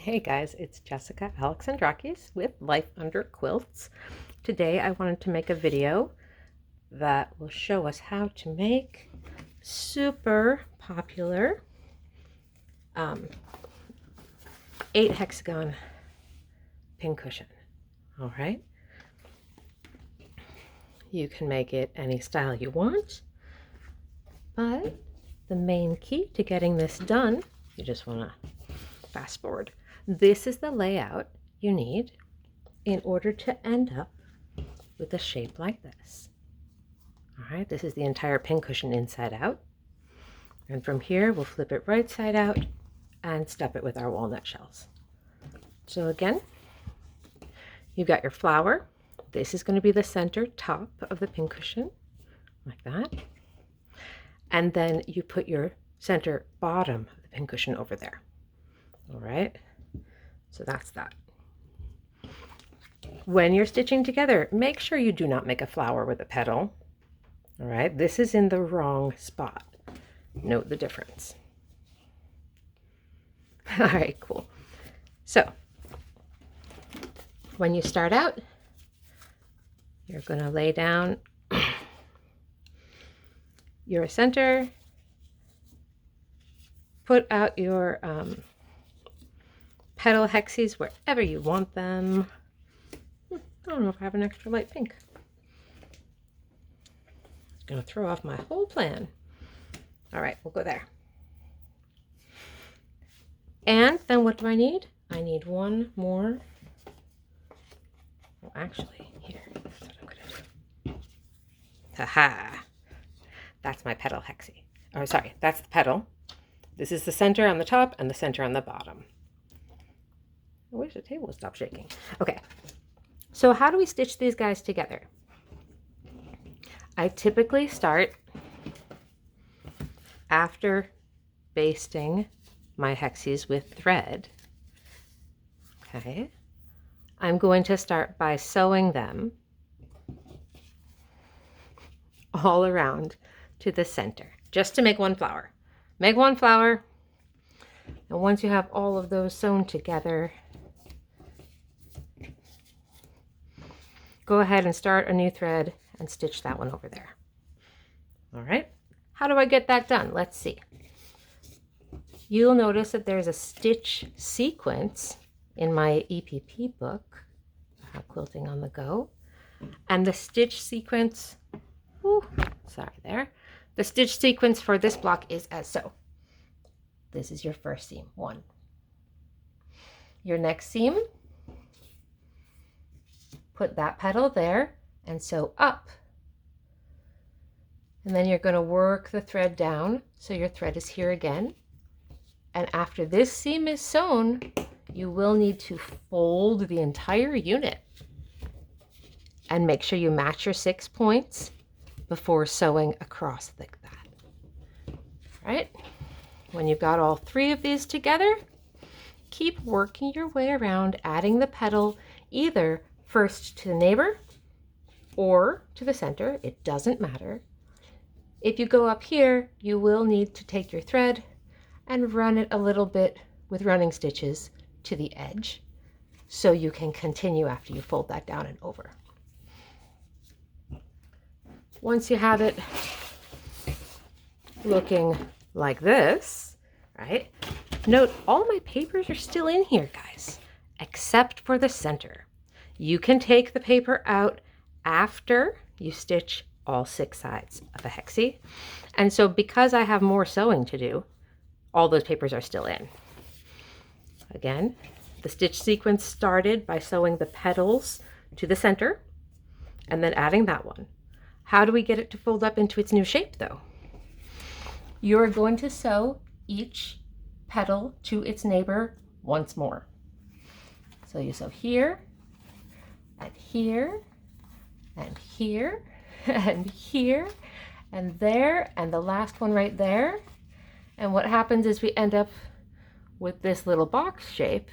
Hey guys, it's Jessica Alexandrakis with Life Under Quilts. Today I wanted to make a video that will show us how to make super popular 8 hexagon pincushion. All right, you can make it any style you want, but the main key to getting this done, you just want to fast forward. This is the layout you need in order to end up with a shape like this. All right, this is the entire pincushion inside out. And from here, we'll flip it right side out and stuff it with our walnut shells. So again, you've got your flower. This is going to be the center top of the pincushion, like that. And then you put your center bottom of the pincushion over there. All right, so that's that. When you're stitching together, make sure you do not make a flower with a petal. All right, this is in the wrong spot. Note the difference. All right, cool. So when you start out, you're going to lay down your center, put out your petal hexies wherever you want them. I don't know if I have an extra light pink. It's going to throw off my whole plan. All right, we'll go there. And then what do I need? I need one more. Well, actually, here, that's what I'm going to do. Haha. That's my petal hexie. Oh, sorry, that's the petal. This is the center on the top and the center on the bottom. I wish the table would stop shaking. Okay, so how do we stitch these guys together? I typically start after basting my hexies with thread. Okay, I'm going to start by sewing them all around to the center, just to make one flower. Make one flower, and once you have all of those sewn together, go ahead and start a new thread and stitch that one over there. All right, how do I get that done? Let's see. You'll notice that there's a stitch sequence in my EPP book, Quilting on the Go, and the stitch sequence, the stitch sequence for this block is as so. This is your first seam, 1. Your next seam, put that petal there and sew up. And then you're going to work the thread down so your thread is here again. And after this seam is sewn, you will need to fold the entire unit and make sure you match your 6 points before sewing across like that. All right, when you've got all 3 of these together, keep working your way around, adding the petal either first to the neighbor or to the center. It doesn't matter. If you go up here, you will need to take your thread and run it a little bit with running stitches to the edge so you can continue after you fold that down and over. Once you have it looking like this, right? Note all my papers are still in here, guys, except for the center. You can take the paper out after you stitch all 6 sides of a hexie. And so because I have more sewing to do, all those papers are still in. Again, the stitch sequence started by sewing the petals to the center and then adding that one. How do we get it to fold up into its new shape though? You're going to sew each petal to its neighbor once more. So you sew here, and here, and here, and here, and there, and the last one right there. And what happens is we end up with this little box shape,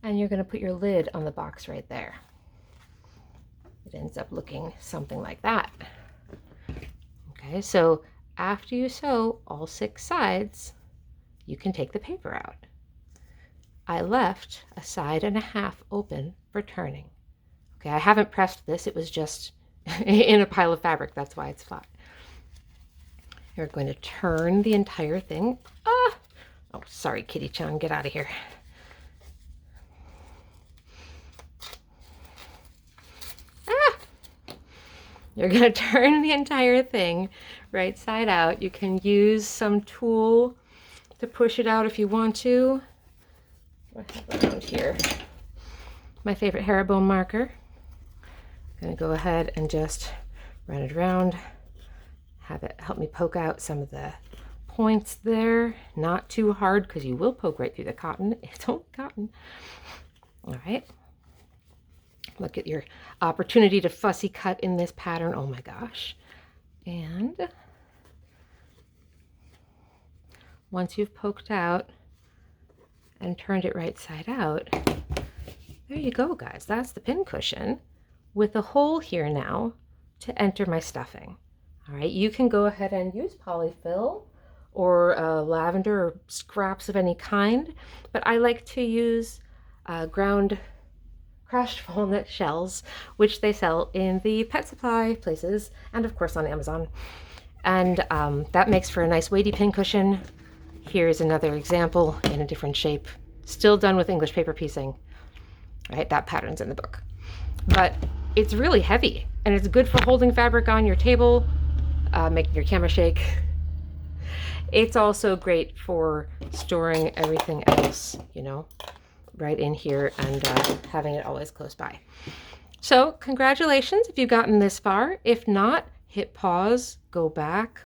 and you're going to put your lid on the box right there. It ends up looking something like that. Okay, so after you sew all 6 sides, you can take the paper out. I left a side and a half open for turning. Okay, I haven't pressed this. It was just in a pile of fabric. That's why it's flat. You're going to turn the entire thing. Ah! Oh, sorry, Kitty-chan, get out of here. Ah! You're going to turn the entire thing right side out. You can use some tool to push it out if you want to. What I have around here? My favorite herringbone marker. I'm going to go ahead and just run it around. Have it help me poke out some of the points there. Not too hard because you will poke right through the cotton. It's only cotton. All right. Look at your opportunity to fussy cut in this pattern. Oh my gosh. And once you've poked out and turned it right side out, there you go, guys. That's the pin cushion with a hole here now to enter my stuffing. All right, you can go ahead and use polyfill or lavender or scraps of any kind, but I like to use ground crushed walnut shells, which they sell in the pet supply places and of course on Amazon. And that makes for a nice weighty pin cushion. Here's another example in a different shape, still done with English paper piecing. Right, that pattern's in the book. But it's really heavy and it's good for holding fabric on your table, making your camera shake. It's also great for storing everything else, you know, right in here and having it always close by. So congratulations if you've gotten this far. If not, hit pause, go back,